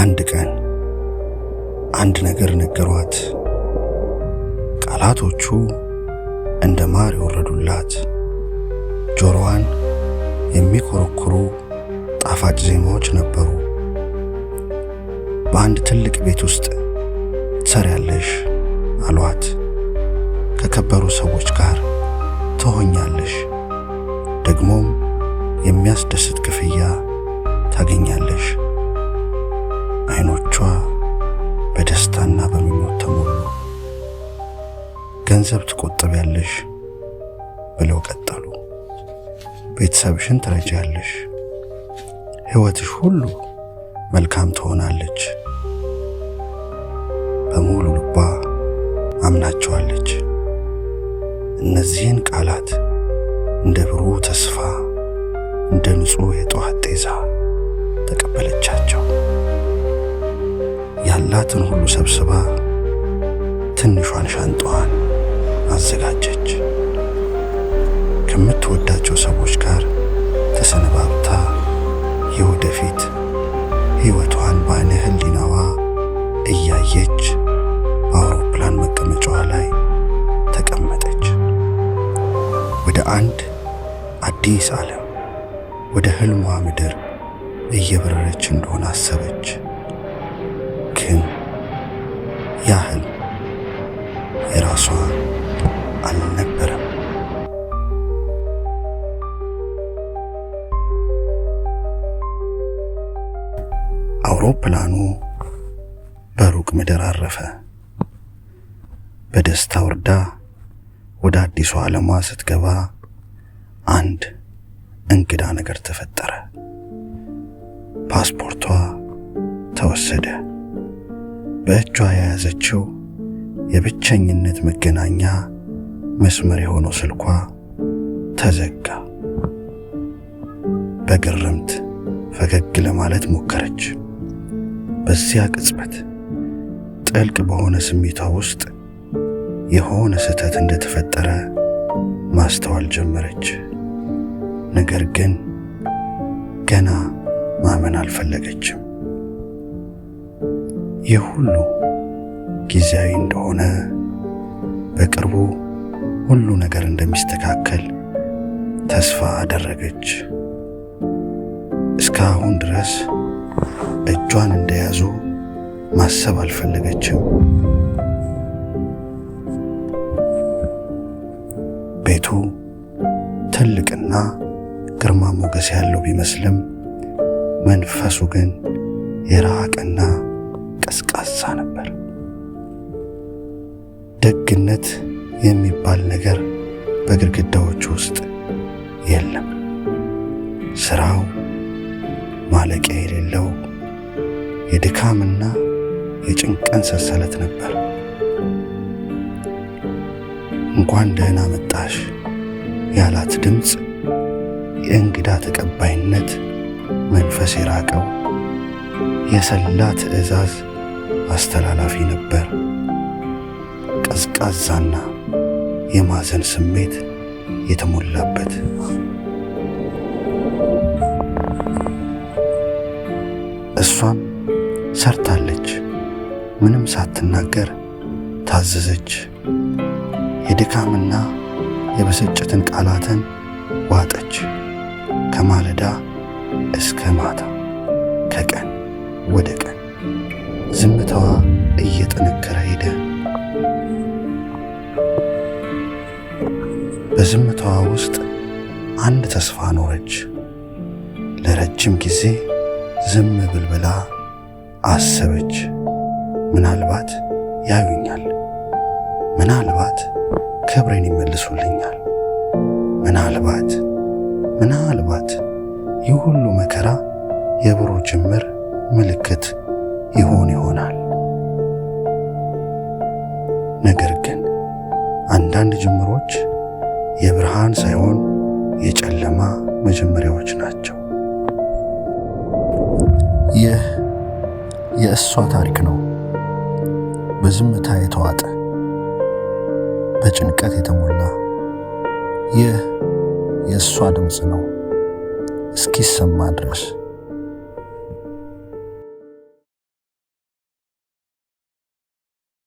አንድ ቀን አንድ ነገር ነገሯት። ቃላቶቹ እንደ ማር የወረዱላት፣ ጆሮዋን የሚኮረኩሩ ጣፋጭ ዜማዎች ነበሩ። በአንድ ትልቅ ቤት ውስጥ ትሰሪያለሽ አሏት። ከከበሩ ሰዎች ጋር ትሆኛለሽ፣ ደግሞም የሚያስደስት ክፍያ ታገኛለሽ። አይኖቿ በደስታና በምኞት ተሞሉ። ገንዘብ ትቆጥቢያለሽ ብለው ቀጠሉ። ቤተሰብሽን ትረጃለሽ፣ ሕይወትሽ ሁሉ መልካም ትሆናለች። በሙሉ ልቧ አምናቸዋለች። እነዚህን ቃላት እንደ ብሩህ ተስፋ፣ እንደ ንጹሕ የጠዋት ጤዛ ተቀበለቻቸው። ያላትን ሁሉ ሰብስባ ትንሿን ሻንጣዋን አዘጋጀች። ከምትወዳቸው ሰዎች ጋር ተሰነባብታ የወደፊት ሕይወቷን በዓይነ ሕሊናዋ እያየች በአውሮፕላን መቀመጫዋ ላይ ተቀመጠች። ወደ አንድ አዲስ ዓለም፣ ወደ ሕልሟ ምድር እየበረረች እንደሆነ አሰበች። ግን ያ ሕልም የራሷ አልነበረም። አውሮፕላኑ በሩቅ ምድር አረፈ። በደስታ ወርዳ ወደ አዲሱ ዓለሟ ስትገባ አንድ እንግዳ ነገር ተፈጠረ። ፓስፖርቷ ተወሰደ። በእጇ የያዘችው የብቸኝነት መገናኛ መስመር የሆነው ስልኳ ተዘጋ። በግርምት ፈገግ ለማለት ሞከረች። በዚያ ቅጽበት ጥልቅ በሆነ ስሜቷ ውስጥ የሆነ ስህተት እንደተፈጠረ ማስተዋል ጀመረች። ነገር ግን ገና ማመን አልፈለገችም። ይህ ሁሉ ጊዜያዊ እንደሆነ፣ በቅርቡ ሁሉ ነገር እንደሚስተካከል ተስፋ አደረገች። እስካሁን ድረስ እጇን እንደያዙ ማሰብ አልፈለገችም። ቤቱ ትልቅና ግርማ ሞገስ ያለው ቢመስልም መንፈሱ ግን የራቀና ቀዝቃዛ ነበር። ደግነት የሚባል ነገር በግድግዳዎቹ ውስጥ የለም። ስራው ማለቂያ የሌለው የድካምና የጭንቀት ሰንሰለት ነበር። እንኳን ደህና መጣሽ ያላት ድምፅ የእንግዳ ተቀባይነት መንፈስ የራቀው የሰላ ትዕዛዝ አስተላላፊ ነበር። ቀዝቃዛና የማዘን ስሜት የተሞላበት። እሷም ሰርታለች። ምንም ሳትናገር ታዘዘች። የድካምና የብስጭትን ቃላትን ዋጠች። ከማለዳ እስከ ማታ፣ ከቀን ወደ ቀን ዝምታዋ እየጠነከረ ሄደ። በዝምታዋ ውስጥ አንድ ተስፋ ኖረች። ለረጅም ጊዜ ዝም ብላ አሰበች። ምናልባት ያዩኛል፣ ምናልባት ክብሬን ይመልሱልኛል፣ ምናልባት ይህ ሁሉ መከራ የብሩህ ጅምር ምልክት ይሆናል። ነገር ግን አንዳንድ ጅምሮች የብርሃን ሳይሆን የጨለማ መጀመሪያዎች ናቸው። ይህ የእሷ ታሪክ ነው። በዝምታ የተዋጠ፣ በጭንቀት የተሞላ። ይህ የእሷ ድምፅ ነው እስኪሰማ ድረስ።